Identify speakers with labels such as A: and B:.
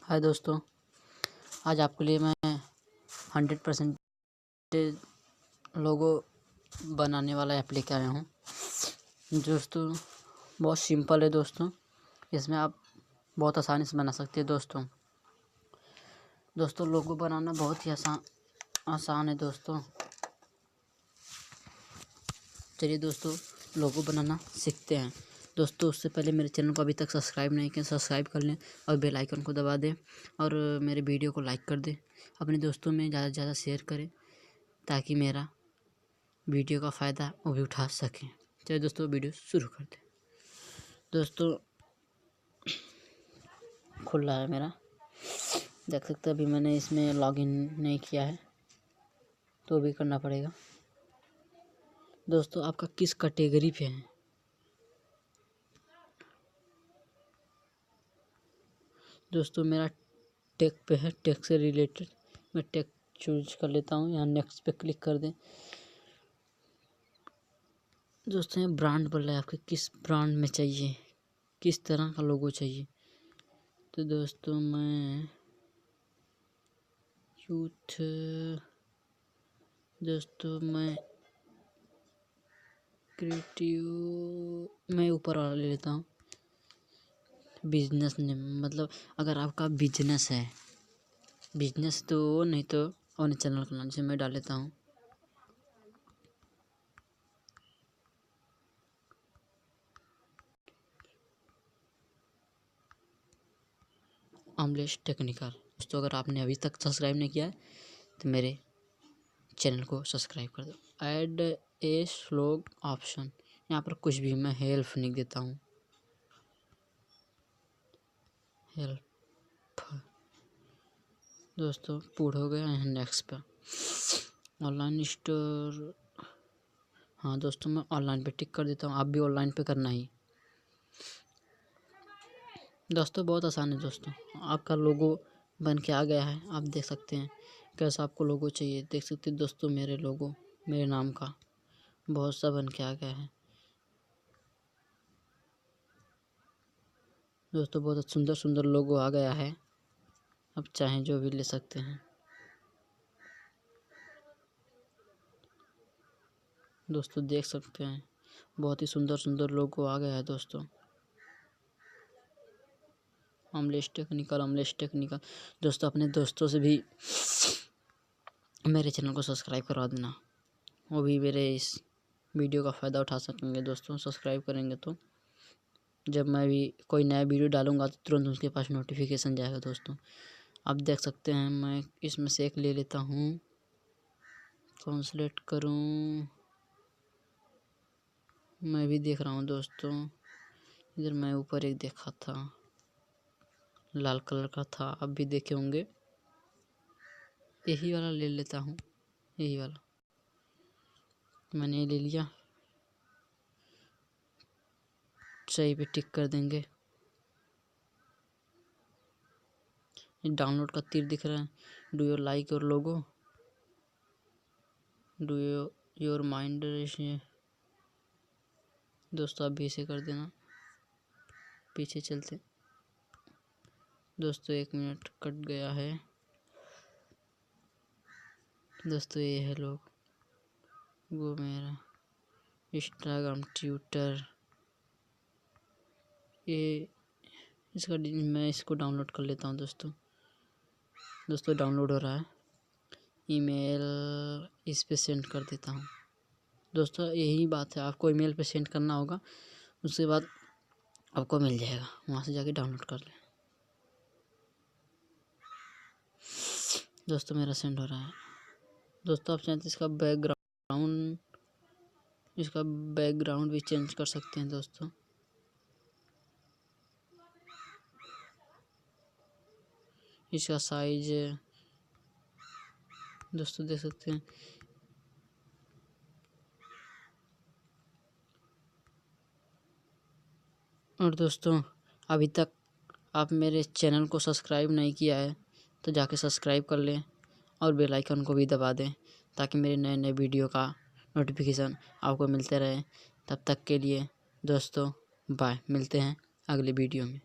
A: हाय दोस्तों, आज आपके लिए मैं 100% लोगो बनाने वाला ऐप लेके आया हूँ। दोस्तों बहुत सिंपल है दोस्तों, इसमें आप बहुत आसानी से बना सकते हैं दोस्तों लोगो बनाना बहुत ही आसान है दोस्तों। चलिए दोस्तों लोगो बनाना सीखते हैं। दोस्तों उससे पहले मेरे चैनल को अभी तक सब्सक्राइब नहीं किया, सब्सक्राइब कर लें और बेल आइकन को दबा दें और मेरे वीडियो को लाइक कर दें। अपने दोस्तों में ज़्यादा से ज़्यादा शेयर करें ताकि मेरा वीडियो का फ़ायदा वो भी उठा सकें। चलिए दोस्तों वीडियो शुरू करते हैं। दोस्तों खुल रहा है मेरा, देख सकते हैं। अभी मैंने इसमें लॉगिन नहीं किया है तो भी करना पड़ेगा। दोस्तों आपका किस कैटेगरी पे है? दोस्तों मेरा टेक पे है, टेक से रिलेटेड मैं टेक चूज कर लेता हूँ। यहाँ नेक्स्ट पे क्लिक कर दें। दोस्तों ये ब्रांड बोल रहा है आपके किस ब्रांड में चाहिए, किस तरह का लोगो चाहिए। तो दोस्तों मैं यूथ, दोस्तों मैं क्रिएटिव, मैं ऊपर वाला ले लेता हूँ। बिजनेस नेम, मतलब अगर आपका बिजनेस है, बिजनेस तो नहीं तो अपने चैनल का नाम से मैं डाल लेता हूँ। अमलेश टेक्निकल। दोस्तों अगर आपने अभी तक सब्सक्राइब नहीं किया है तो मेरे चैनल को सब्सक्राइब कर दो। ऐड ए स्लोग ऑप्शन, यहाँ पर कुछ भी मैं हेल्प लिख देता हूँ, हेल्प। दोस्तों पूरा हो गया है। नेक्स्ट पे ऑनलाइन स्टोर, हाँ दोस्तों मैं ऑनलाइन पे टिक कर देता हूँ। आप भी ऑनलाइन पे करना ही। दोस्तों बहुत आसान है दोस्तों, आपका लोगो बन के आ गया है। आप देख सकते हैं कैसा आपको लोगो चाहिए। देख सकते हैं दोस्तों मेरे लोगो, मेरे नाम का बहुत सा बन के आ गया है दोस्तों। बहुत सुंदर सुंदर लोगो आ गया है। आप चाहें जो भी ले सकते हैं दोस्तों। देख सकते हैं बहुत ही सुंदर सुंदर लोगो आ गया है दोस्तों। अमलेश टेक्निकल। दोस्तों अपने दोस्तों से भी मेरे चैनल को सब्सक्राइब करवा देना, वो भी मेरे इस वीडियो का फ़ायदा उठा सकेंगे दोस्तों। सब्सक्राइब करेंगे तो जब मैं भी कोई नया वीडियो डालूंगा तो तुरंत उनके पास नोटिफिकेशन जाएगा दोस्तों। आप देख सकते हैं मैं इसमें से एक ले लेता हूँ। कौन सेलेक्ट करूँ, मैं भी देख रहा हूँ दोस्तों। इधर मैं ऊपर एक देखा था, लाल कलर का था, आप भी देखे होंगे। यही वाला ले लेता हूँ, यही वाला मैंने ले लिया। सही पे टिक कर देंगे। डाउनलोड का तीर दिख रहा है। Do you like your logo, do your mind. दोस्तों आप भी इसे कर देना। पीछे चलते दोस्तों, 1 मिनट कट गया है दोस्तों। ये है लोग वो मेरा इंस्टाग्राम, ट्विटर, ये इसका मैं इसको डाउनलोड कर लेता हूँ दोस्तों डाउनलोड हो रहा है। ईमेल इस पे सेंड कर देता हूँ दोस्तों। यही बात है, आपको ईमेल पे सेंड करना होगा, उसके बाद आपको मिल जाएगा, वहाँ से जाके डाउनलोड कर लें दोस्तों। मेरा सेंड हो रहा है दोस्तों। आप चाहें तो इसका बैकग्राउंड भी चेंज कर सकते हैं दोस्तों। इसका साइज दोस्तों देख सकते हैं। और दोस्तों अभी तक आप मेरे चैनल को सब्सक्राइब नहीं किया है तो जाके सब्सक्राइब कर लें और बेल आइकन को भी दबा दें ताकि मेरे नए नए वीडियो का नोटिफिकेशन आपको मिलते रहे। तब तक के लिए दोस्तों बाय, मिलते हैं अगले वीडियो में।